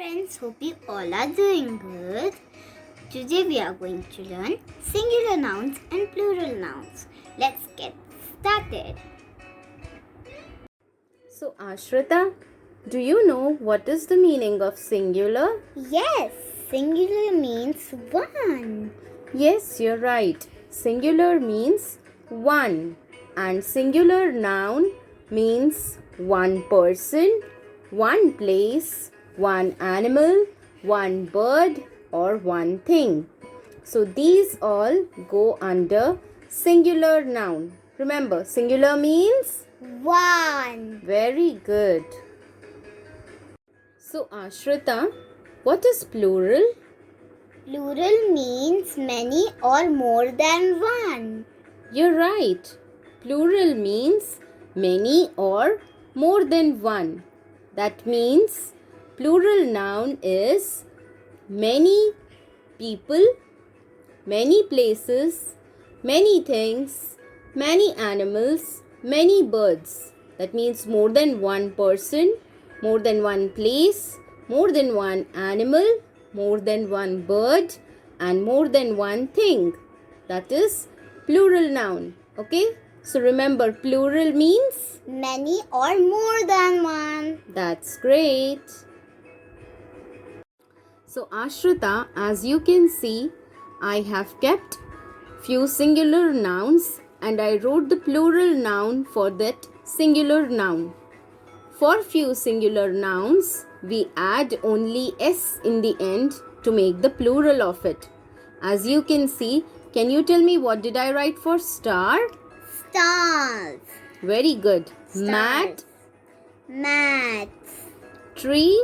friends, hope you all are doing good. Today we are going to learn singular nouns and plural nouns. Let's get started. So Ashrita, do you know what is the meaning of singular? Yes, singular means one. Yes, you're right. Singular means one and singular noun means one person, one place, one animal, one bird or one thing. So these all go under singular noun. Remember, singular means One. very good. So Ashrita, what is plural? Plural means many or more than one. You're right. Plural means many or more than one. That means plural noun is many people, many places, many things, many animals, many birds. That means more than one person, more than one place, more than one animal, more than one bird, and more than one thing. That is plural noun. Okay? So remember, plural means? Many or more than one. That's great. So Ashrita, as you can see, I have kept few singular nouns and I wrote the plural noun for that singular noun. For few singular nouns, we add only s in the end to make the plural of it. As you can see, can you tell me what did I write for star? Stars. Very good. Stars. Mat, Mats. tree,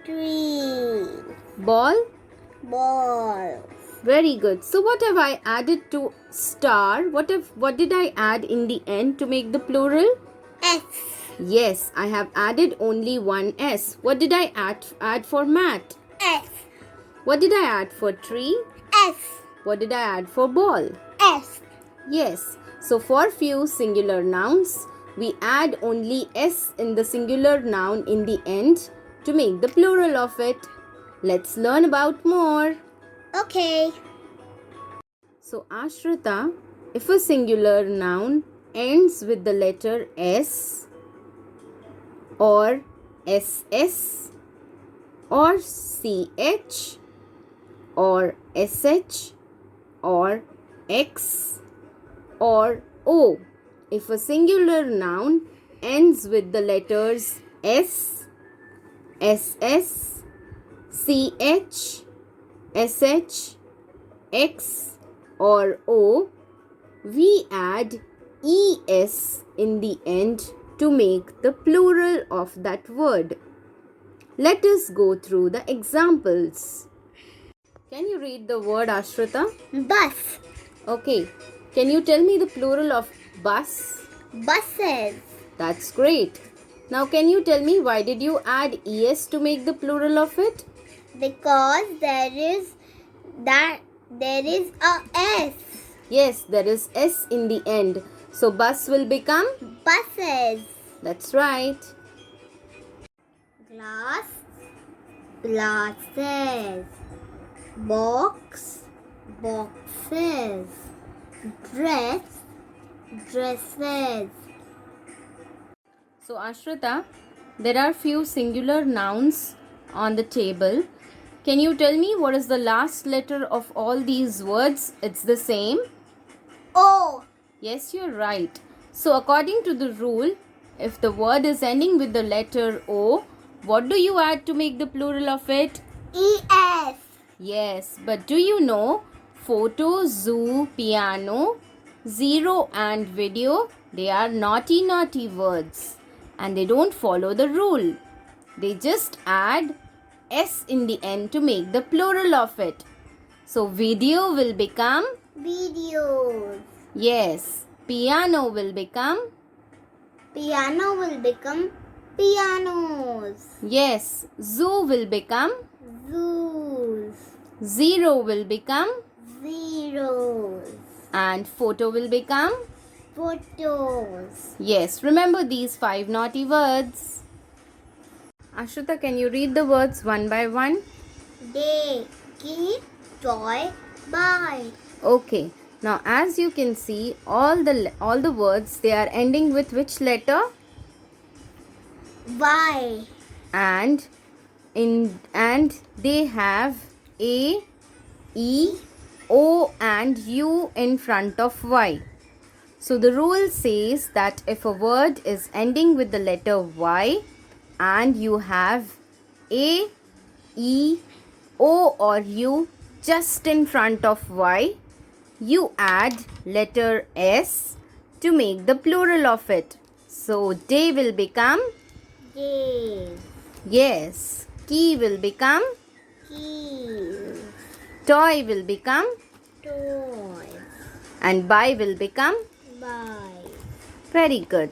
Tree. ball. Balls. Very good. So what have I added to star? What did I add in the end to make the plural? S. Yes, I have added only one s. What did I add for mat? S. What did I add for tree? S. What did I add for ball? S. Yes. So for few singular nouns, we add only s in the singular noun in the end to make the plural of it. Let's learn about more. Okay. So Ashrita, if a singular noun ends with the letter s or ss or ch or sh or x or o. If a singular noun ends with the letters s, ss, ch, sh, x or o, we add es in the end to make the plural of that word. Let us go through the examples. Can you read the word, Ashrita? Bus. Okay. Can you tell me the plural of bus? Buses. That's great. Now can you tell me why did you add es to make the plural of it? Because there is a S. Yes, there is s in the end. So bus will become? Buses. That's right. Glass. Glasses. Box. Boxes. Dress. Dresses. So Ashrita, there are few singular nouns on the table. Can you tell me what is the last letter of all these words? It's the same? O. Yes, you're right. So according to the rule, if the word is ending with the letter O, what do you add to make the plural of it? ES. Yes, but do you know photo, zoo, piano, zero and video, they are naughty words and they don't follow the rule. They just add s in the end to make the plural of it. So video will become? Videos. Yes. Piano will become? Piano will become pianos. Yes. Zoo will become? Zoos. Zero will become? Zeros. And photo will become? Photos. Yes. Remember these 5 naughty words. Ashrita, can you read the words one by one? Day, key, toy, buy. Okay. Now, as you can see, all the words, they are ending with which letter? Y. And they have A, E, O and U in front of Y. So the rule says that if a word is ending with the letter Y and you have A, E, O or U just in front of Y, you add letter S to make the plural of it. So day will become, Days. yes, key will become, Keys. toy will become, Toys. and buy will become. Buy. Very good.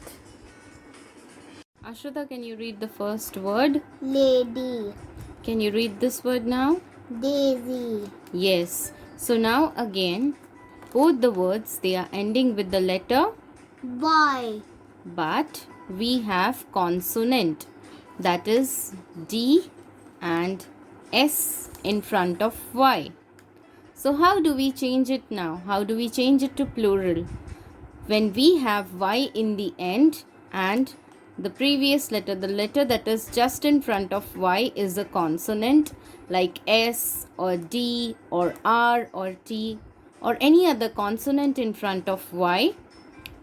Ashrita, can you read the first word? Lady. Can you read this word now? Daisy. Yes. So now again, both the words, they are ending with the letter, Y. but we have consonant, that is D and S in front of Y. So how do we change it now? How do we change it to plural? When we have Y in the end and the previous letter, the letter that is just in front of Y is a consonant like S or D or R or T or any other consonant in front of Y.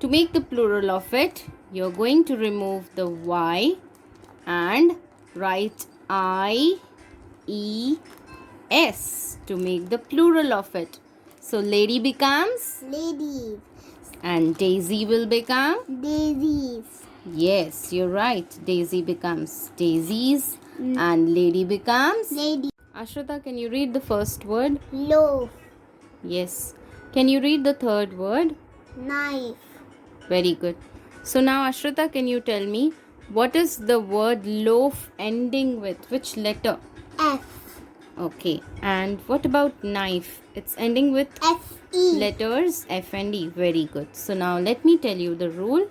To make the plural of it, you're going to remove the Y and write I, E, S to make the plural of it. So lady becomes, Ladies. and Daisy will become, Daisies. yes, you're right. Daisy becomes daisies and lady becomes. Lady. Ashrita, can you read the first word? Loaf. Yes. Can you read the third word? Knife. Very good. So now, Ashrita, can you tell me what is the word loaf ending with? Which letter? F. Okay. And what about knife? It's ending with F-E. letters F and E. Very good. So now let me tell you the rule.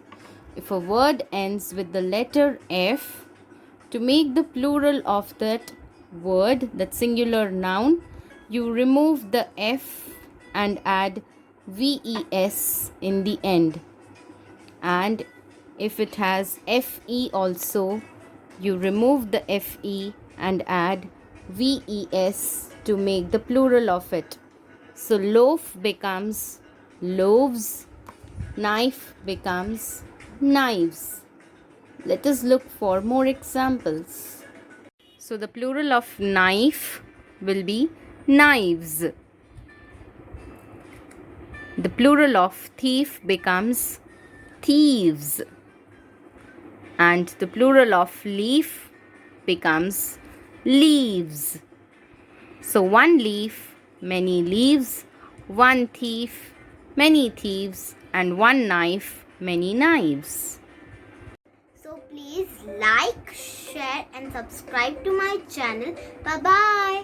If a word ends with the letter F, to make the plural of that word, that singular noun, you remove the F and add VES in the end. And if it has FE also, you remove the FE and add VES to make the plural of it. So loaf becomes loaves, knife becomes knives. Let us look for more examples. So the plural of knife will be knives. The plural of thief becomes thieves. And the plural of leaf becomes leaves. So one leaf, many leaves, one thief, many thieves, and one knife, many knives. So please like, share and subscribe to my channel. Bye bye.